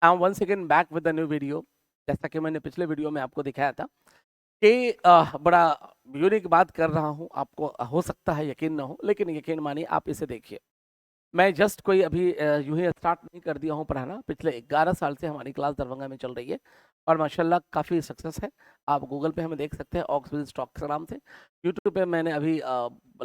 I am once again back with the new video. जैसा कि मैंने पिछले वीडियो में आपको दिखाया था कि बड़ा यूनिक बात कर रहा हूं, आपको हो सकता है यकीन ना हो, लेकिन यकीन मानिए आप इसे देखिए। मैं जस्ट कोई अभी यूं ही स्टार्ट नहीं कर दिया हूं पढ़ाना। पिछले 11 साल से हमारी क्लास दरभंगा में चल रही है और माशाल्लाह काफ़ी सक्सेस है। आप गूगल पे हमें देख सकते हैं ऑक्सविल स्टॉक्स के नाम से। यूट्यूब पे मैंने अभी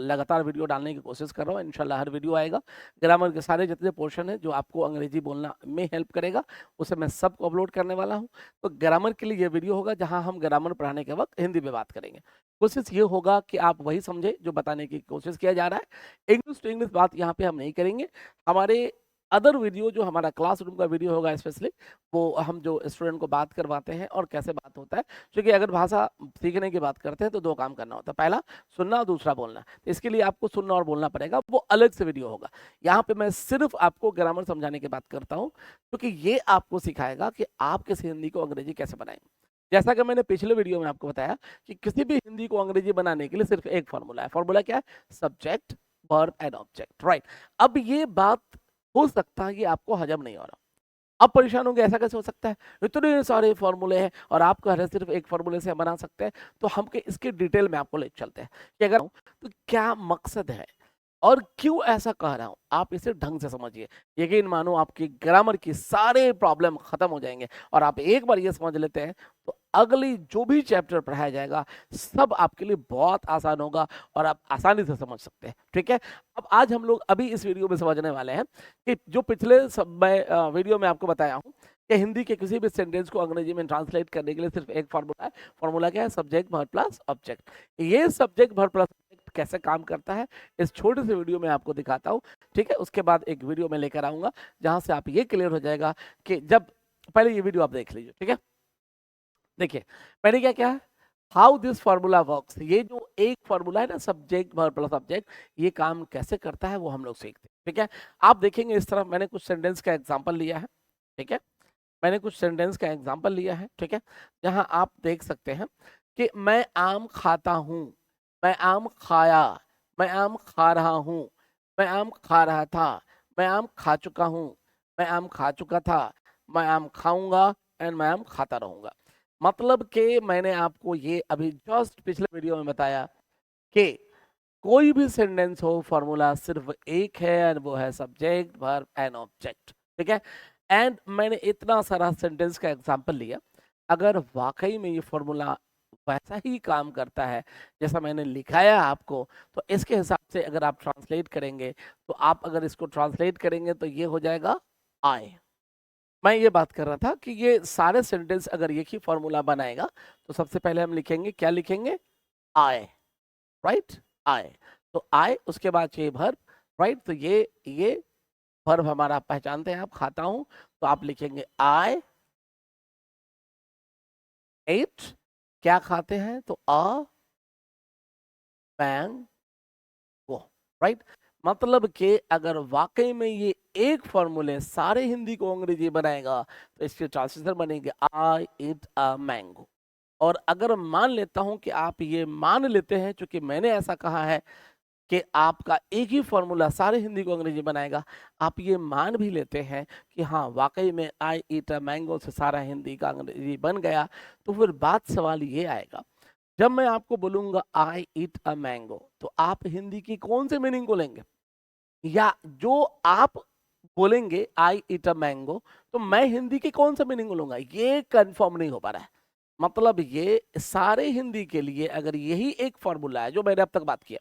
लगातार वीडियो डालने की कोशिश कर रहा हूँ। इंशाल्लाह हर वीडियो आएगा। ग्रामर के सारे जितने पोर्शन है जो आपको अंग्रेजी बोलना में हेल्प करेगा उसे मैं सबको अपलोड करने वाला हूँ। तो ग्रामर के लिए ये वीडियो होगा जहाँ हम ग्रामर पढ़ाने के वक्त हिंदी में बात करेंगे। कोशिश ये होगा कि आप वही समझे जो बताने की कोशिश किया जा रहा है। इंग्लिश टू इंग्लिश बात यहाँ पे हम नहीं करेंगे। हमारे अदर वीडियो जो हमारा क्लासरूम का वीडियो होगा स्पेशली, वो हम जो स्टूडेंट को बात करवाते हैं और कैसे बात होता है। क्योंकि अगर भाषा सीखने की बात करते हैं तो दो काम करना होता है, पहला सुनना और दूसरा बोलना। तो इसके लिए आपको सुनना और बोलना पड़ेगा, वो अलग से वीडियो होगा। यहाँ पे मैं सिर्फ आपको ग्रामर समझाने की बात करता हूँ, क्योंकि ये आपको सिखाएगा कि आप किस हिंदी को अंग्रेजी कैसे बनाएंगे। जैसा कि मैंने पिछले वीडियो में आपको बताया कि किसी भी हिंदी को अंग्रेजी बनाने के लिए सिर्फ एक फॉर्मूला है। फॉर्मूला क्या है? Subject, verb and object, right. अब ये बात हो सकता है कि आपको हजम नहीं हो रहा। अब परेशान होंगे, ऐसा कैसे हो सकता है, इतने सारे फॉर्मूले हैं और आप कह रहे हैं सिर्फ एक फॉर्मूले से हम बना सकते हैं। तो हम के इसके डिटेल में आपको ले चलते हैं कि अगर तो क्या मकसद है और क्यों ऐसा कह रहा हूं, आप इसे ढंग से समझिए। यकीन मानो आपकी ग्रामर की सारे प्रॉब्लम खत्म हो जाएंगे और आप एक बार ये समझ लेते हैं तो अगली जो भी चैप्टर पढ़ाया जाएगा सब आपके लिए बहुत आसान होगा और आप आसानी से समझ सकते हैं। ठीक है, अब आज हम लोग अभी इस वीडियो में समझने वाले हैं कि जो पिछले सब मैं वीडियो में आपको बताया हूं कि हिंदी के किसी भी सेंटेंस को अंग्रेजी में ट्रांसलेट करने के लिए सिर्फ एक फॉर्मूला है। फॉर्मूला क्या है? Subject verb plus object. ये सब्जेक्ट वर्ब प्लस ऑब्जेक्ट कैसे काम करता है इस छोटे से वीडियो में आपको दिखाता हूँ। ठीक है, उसके बाद एक वीडियो में लेकर आऊंगा जहां से आप ये क्लियर हो जाएगा कि जब पहले ये वीडियो आप देख लीजिए। ठीक है, देखिए मैंने क्या क्या है, हाउ दिस फॉर्मूला वर्क्स। ये जो एक फॉर्मूला है ना, सब्जेक्ट वर्ब प्लस ऑब्जेक्ट, ये काम कैसे करता है वो हम लोग सीखते हैं। ठीक है, आप देखेंगे इस तरफ मैंने कुछ सेंटेंस का एग्जांपल लिया है। ठीक है, मैंने कुछ सेंटेंस का एग्जांपल लिया है। ठीक है, जहां आप देख सकते हैं कि मैं आम खाता हूं, मैं आम खाया, मैं आम खा रहा हूं, मैं आम खा रहा था, मैं आम खा चुका हूं, मैं आम खा चुका था, मैं आम खाऊंगा एंड मैं आम खाता रहूंगा। मतलब कि मैंने आपको ये अभी जस्ट पिछले वीडियो में बताया कि कोई भी सेंटेंस हो फॉर्मूला सिर्फ एक है और वो है सब्जेक्ट वर्ब एंड ऑब्जेक्ट। ठीक है, एंड मैंने इतना सारा सेंटेंस का एग्जांपल लिया। अगर वाकई में ये फॉर्मूला वैसा ही काम करता है जैसा मैंने लिखाया आपको, तो इसके हिसाब से अगर आप ट्रांसलेट करेंगे, तो आप अगर इसको ट्रांसलेट करेंगे तो ये हो जाएगा आई। मैं ये बात कर रहा था कि ये सारे सेंटेंस अगर एक ही फॉर्मूला बनाएगा तो सबसे पहले हम लिखेंगे, क्या लिखेंगे? आई, राइट, आई। तो आई, उसके बाद चाहिए वर्ब, राइट। तो ये वर्ब हमारा पहचानते हैं आप, खाता हूं, तो आप लिखेंगे आई एट। क्या खाते हैं? तो अ मैंगो, राइट। मतलब कि अगर वाकई में ये एक फॉर्मूले सारे हिंदी को अंग्रेजी बनाएगा तो इसके ट्रांसलेशन बनेंगे आई ईट अ मैंगो। और अगर मान लेता हूं कि आप ये मान लेते हैं, चूंकि मैंने ऐसा कहा है कि आपका एक ही फॉर्मूला सारे हिंदी को अंग्रेजी बनाएगा, आप ये मान भी लेते हैं कि हाँ वाकई में आई ईट अ मैंगो से सारा हिंदी का अंग्रेजी बन गया, तो फिर बात सवाल ये आएगा, जब मैं आपको बोलूंगा आई ईट अ मैंगो, तो आप हिंदी की कौन से मीनिंग को लेंगे? या जो आप बोलेंगे आई ईट अ मैंगो, तो मैं हिंदी की कौन सा मीनिंग लूंगा? ये कंफर्म नहीं हो पा रहा है। मतलब ये सारे हिंदी के लिए अगर यही एक फॉर्मूला है जो मैंने अब तक बात किया,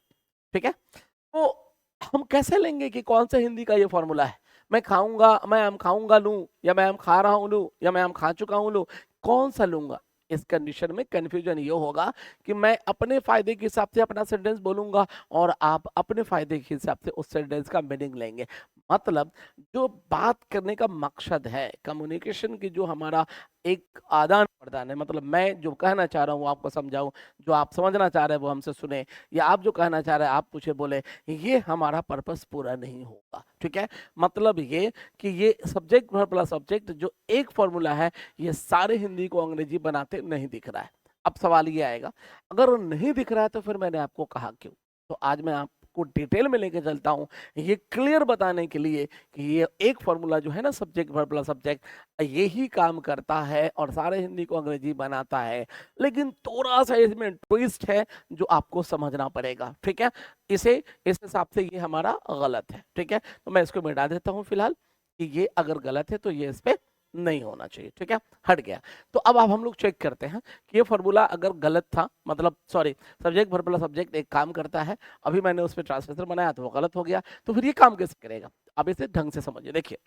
ठीक है, तो हम कैसे लेंगे कि कौन सा हिंदी का ये फॉर्मूला है? मैं खाऊंगा, मैं आम खाऊंगा लूं, या मैं आम खा रहा हूं लूं, या मैं आम खा चुका हूं लूं, कौन सा लूंगा? इस कंडीशन में कंफ्यूजन ये होगा कि मैं अपने फायदे के हिसाब से अपना सेंटेंस बोलूंगा और आप अपने फायदे के हिसाब से उस सेंटेंस का मीनिंग लेंगे। मतलब जो बात करने का मकसद है, कम्युनिकेशन की जो हमारा एक आदान प्रदान है, मतलब मैं जो कहना चाह रहा हूँ आपको समझाऊं, जो आप समझना चाह रहे हैं वो हमसे सुने, या आप जो कहना चाह रहे हैं आप मुझे बोले, ये हमारा पर्पस पूरा नहीं होगा। ठीक है, मतलब ये कि ये सब्जेक्ट वर्ब प्लस ऑब्जेक्ट जो एक फॉर्मूला है, ये सारे हिंदी को अंग्रेजी बनाते नहीं दिख रहा है। अब सवाल ये आएगा, अगर नहीं दिख रहा है तो फिर मैंने आपको कहा क्यों? तो आज मैं आपको आपको डिटेल में लेके चलता हूँ ये क्लियर बताने के लिए कि ये एक फॉर्मूला जो है ना सब्जेक्ट वर्ब प्लस सब्जेक्ट यही काम करता है और सारे हिंदी को अंग्रेजी बनाता है, लेकिन थोड़ा सा इसमें ट्विस्ट है जो आपको समझना पड़ेगा। ठीक है, इसे इस हिसाब से ये हमारा गलत है। ठीक है, तो मैं इसको मिटा देता हूँ फिलहाल कि ये अगर गलत है तो ये इस पे नहीं होना चाहिए। ठीक है, हट गया। तो अब हम लोग चेक करते हैं कि ये फॉर्मूला अगर गलत था, मतलब sorry subject verb plus subject एक काम करता है, अभी मैंने उस पर ट्रांसलेशन बनाया तो वो गलत हो गया, तो फिर ये काम कैसे करेगा? अब इसे ढंग से समझिए। देखिए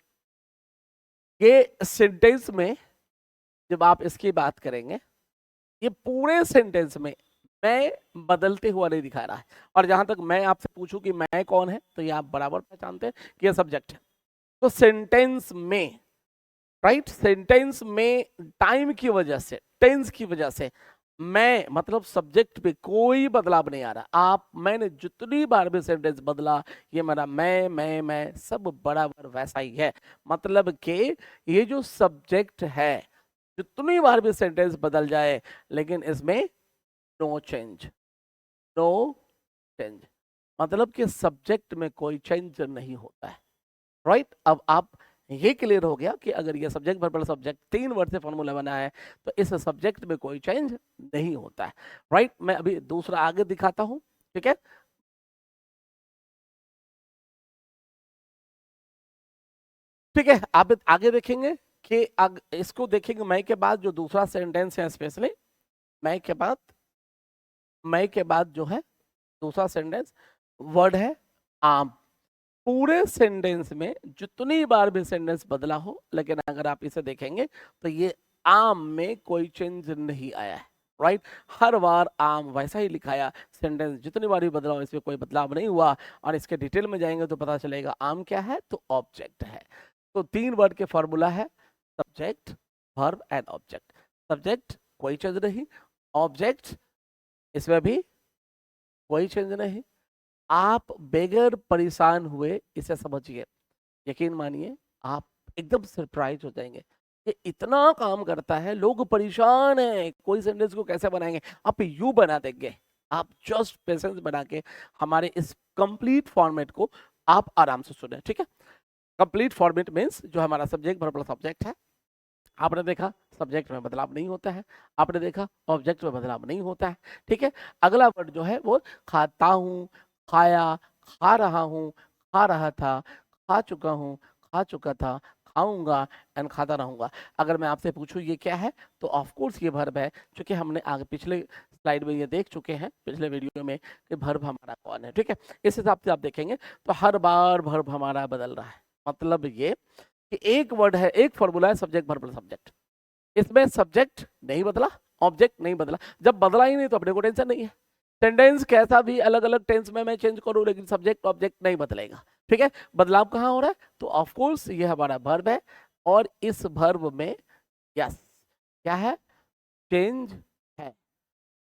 ये सेंटेंस में जब आप इसकी बात करेंगे, ये पूरे सेंटेंस में मैं बदलते हुआ नहीं दिखा रहा है, और जहां तक मैं आपसे पूछूं कि मैं कौन है तो ये आप बराबर पहचानते हैं कि ये सब्जेक्ट है। तो सेंटेंस में, राइट, सेंटेंस में टाइम की वजह से, टेंस की वजह से मैं मतलब सब्जेक्ट पे कोई बदलाव नहीं आ रहा। आप मैंने जितनी बार भी सेंटेंस बदला, ये मेरा मैं सब बराबर वैसा ही है। मतलब कि ये जो सब्जेक्ट है जितनी बार भी सेंटेंस बदल जाए लेकिन इसमें नो चेंज, नो चेंज, मतलब कि सब्जेक्ट में कोई चेंज नहीं होता है। राइट, अब आप ये क्लियर हो गया कि अगर ये subject verb plus subject 3 word से फॉर्मूला बना है तो इस सब्जेक्ट में कोई चेंज नहीं होता है। राइट, मैं अभी दूसरा आगे दिखाता हूं। ठीक है, ठीक है, आप आगे देखेंगे कि इसको देखेंगे मैं के बाद जो दूसरा सेंटेंस है, स्पेशली मैं के बाद, मैं के बाद जो है दूसरा सेंटेंस वर्ड है आम। पूरे सेंटेंस में जितनी बार भी सेंटेंस बदला हो, लेकिन अगर आप इसे देखेंगे तो ये आम में कोई चेंज नहीं आया है। राइट, हर बार आम वैसा ही लिखाया, सेंटेंस जितनी बार भी बदला हो इसमें कोई बदलाव नहीं हुआ। और इसके डिटेल में जाएंगे तो पता चलेगा आम क्या है, तो ऑब्जेक्ट है। तो 3 वर्ड के फॉर्मूला है subject verb and object. Subject कोई चेंज नहीं, ऑब्जेक्ट इसमें भी कोई चेंज नहीं। आप बेगर परेशान हुए इसे समझिए, यकीन मानिए आप एकदम सरप्राइज हो जाएंगे। ये इतना काम करता है, लोग परेशान हैं कोई सेंटेंस को कैसे बनाएंगे, आप यू बना देंगे। आप जस्ट पेशेंस बना के हमारे इस कंप्लीट फॉर्मेट को आप आराम से सुने। ठीक है, कंप्लीट फॉर्मेट मींस जो हमारा सब्जेक्ट वर्ब प्लस सब्जेक्ट है, आपने देखा सब्जेक्ट में बदलाव नहीं होता है, आपने देखा ऑब्जेक्ट में बदलाव नहीं होता है। ठीक है, अगला वर्ड जो है वो खाता हूँ, खाया, खा रहा हूँ, खा रहा था, खा चुका हूँ, खा चुका था, खाऊंगा एंड खाता रहूंगा। अगर मैं आपसे पूछूं ये क्या है, तो ऑफ कोर्स ये वर्ब है, क्योंकि हमने आगे पिछले स्लाइड में ये देख चुके हैं, पिछले वीडियो में, कि वर्ब हमारा कौन है। ठीक है, इस हिसाब से आप देखेंगे तो हर बार वर्ब हमारा बदल रहा है। मतलब ये कि एक वर्ड है, एक फॉर्मूला है सब्जेक्ट वर्ब प्लस सब्जेक्ट, इसमें सब्जेक्ट नहीं बदला, ऑब्जेक्ट नहीं बदला। जब बदला ही नहीं तो अपने को टेंशन नहीं है। टेंडेंस कैसा भी अलग अलग टेंस में मैं चेंज करूं, लेकिन सब्जेक्ट ऑब्जेक्ट नहीं बदलेगा। ठीक है, बदलाव कहाँ हो रहा है, तो ऑफ कोर्स ये हमारा वर्ब है, और इस वर्ब में यस क्या है, चेंज है।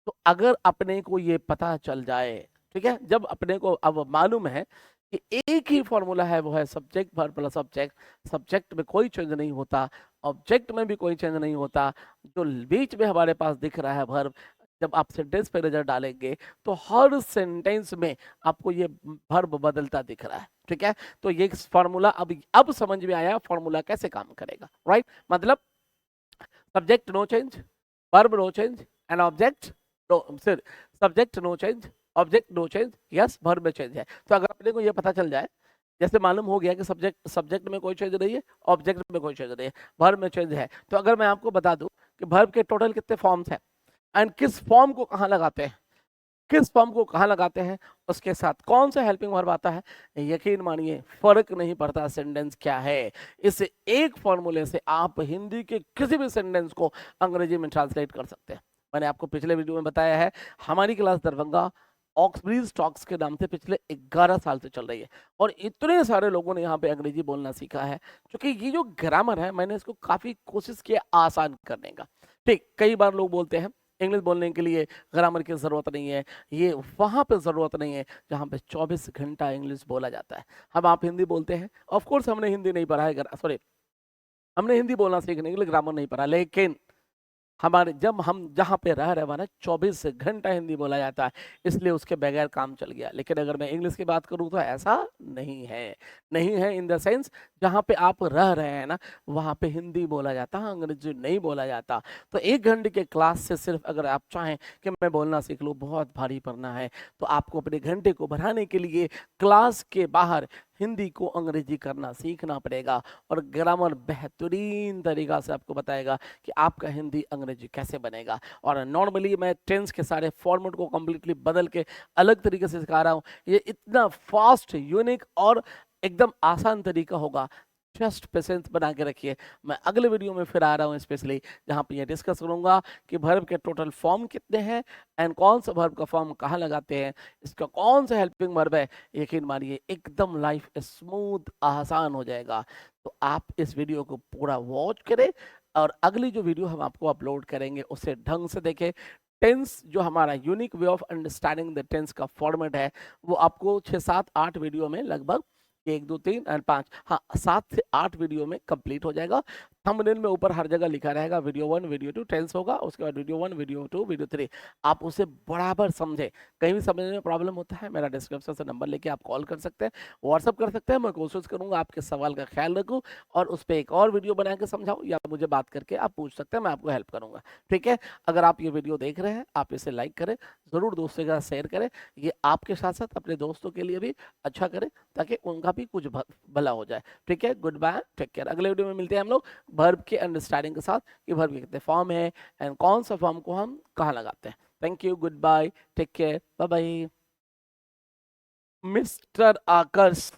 तो अगर अपने को ये पता चल जाए, ठीक है, जब अपने को अब मालूम है कि एक ही फॉर्मूला है, वो है subject verb plus object, subject में कोई चेंज नहीं होता, ऑब्जेक्ट में भी कोई चेंज नहीं होता, जो बीच में हमारे पास दिख रहा है वर्ब, जब आप सेंटेंस पे नजर डालेंगे तो हर सेंटेंस में आपको ये वर्ब बदलता दिख रहा है। ठीक है, तो ये फॉर्मूला अब समझ में आया फॉर्मूला कैसे काम करेगा। राइट, मतलब subject no change, verb no change and object no, subject no change, object no change, yes verb में चेंज है। तो अगर अपने को ये पता चल जाए, जैसे मालूम हो गया कि सब्जेक्ट में कोई चेंज नहीं है, ऑब्जेक्ट में कोई चेंज नहीं है, वर्ब में चेंज है, तो अगर मैं आपको बता दूं कि वर्ब के टोटल कितने फॉर्म्स हैं एंड किस फॉर्म को कहाँ लगाते हैं, किस फॉर्म को कहाँ लगाते हैं, उसके साथ कौन सा हेल्पिंग वर्ब आता है, यकीन मानिए फर्क नहीं पड़ता सेंटेंस क्या है। इस एक फॉर्मूले से आप हिंदी के किसी भी सेंटेंस को अंग्रेजी में ट्रांसलेट कर सकते हैं। मैंने आपको पिछले वीडियो में बताया है, हमारी क्लास दरभंगा ऑक्सब्रिज टॉक्स के नाम से पिछले 11 साल से चल रही है, और इतने सारे लोगों ने यहाँ पे अंग्रेजी बोलना सीखा है, क्योंकि ये जो ग्रामर है मैंने इसको काफी कोशिश की आसान करने का। ठीक, कई बार लोग बोलते हैं इंग्लिश बोलने के लिए ग्रामर की जरूरत नहीं है, ये वहां पे जरूरत नहीं है जहां पे 24 घंटा इंग्लिश बोला जाता है। हम आप हिंदी बोलते हैं, ऑफ कोर्स हमने हिंदी नहीं पढ़ा है, सॉरी हमने हिंदी बोलना सीखने के लिए ग्रामर नहीं पढ़ा, लेकिन हमारे जब हम जहाँ पे रह रहे हैं ना 24 घंटा हिंदी बोला जाता है, इसलिए उसके बगैर काम चल गया। लेकिन अगर मैं इंग्लिश की बात करूँ तो ऐसा नहीं है। नहीं है इन द सेंस जहाँ पे आप रह रहे हैं ना वहाँ पे हिंदी बोला जाता है, अंग्रेजी नहीं बोला जाता। तो 1 घंटे के क्लास से सिर्फ अगर आप चाहें कि मैं बोलना सीख लूँ, बहुत भारी पड़ना है, तो आपको अपने घंटे को बढ़ाने के लिए क्लास के बाहर हिंदी को अंग्रेजी करना सीखना पड़ेगा। और ग्रामर बेहतरीन तरीका से आपको बताएगा कि आपका हिंदी अंग्रेजी कैसे बनेगा। और नॉर्मली मैं टेंस के सारे फॉर्मेट को कम्प्लीटली बदल के अलग तरीके से सिखा रहा हूँ। ये इतना फास्ट, यूनिक और एकदम आसान तरीका होगा। जस्ट पेशेंस बना के रखिए। मैं अगले वीडियो में फिर आ रहा हूँ स्पेशली, जहाँ पे ये डिस्कस करूंगा कि वर्ब के टोटल फॉर्म कितने हैं एंड कौन सा वर्ब का फॉर्म कहाँ लगाते हैं, इसका कौन सा हेल्पिंग वर्ब है। यकीन मानिए एकदम लाइफ स्मूथ आसान हो जाएगा। तो आप इस वीडियो को पूरा वॉच करें और अगली जो वीडियो हम आपको अपलोड करेंगे उसे ढंग से देखें। टेंस जो हमारा unique way of understanding the tense का फॉर्मेट है वो आपको 6, 7, 8 वीडियो में लगभग 1, 2, 3 और 5, हाँ 7 से 8 वीडियो में कंप्लीट हो जाएगा। थंबनेल में ऊपर हर जगह लिखा रहेगा वीडियो 1, वीडियो 2 टेंस होगा, उसके बाद वीडियो 1, वीडियो 2, वीडियो 3। आप उसे बराबर समझे। कहीं भी समझने में प्रॉब्लम होता है मेरा डिस्क्रिप्शन से नंबर लेके आप कॉल कर सकते हैं, व्हाट्सअप कर सकते हैं। मैं कोशिश करूंगा आपके सवाल का ख्याल रखूं और उस पर एक और वीडियो बना के समझाऊं, या मुझे बात करके आप पूछ सकते हैं, मैं आपको हेल्प करूंगा। ठीक है, अगर आप ये वीडियो देख रहे हैं आप इसे लाइक करें, जरूर दोस्तों के साथ शेयर करें। ये आपके साथ साथ अपने दोस्तों के लिए भी अच्छा करें ताकि उनका भी कुछ भला हो जाए। ठीक है, गुड बाय, टेक केयर। अगले वीडियो में मिलते हैं हम लोग वर्ब के अंडरस्टैंडिंग के साथ कि वर्ब के कितने फॉर्म है एंड कौन सा फॉर्म को हम कहाँ लगाते हैं। Thank you, goodbye, take care, bye bye. Mister आकर्ष।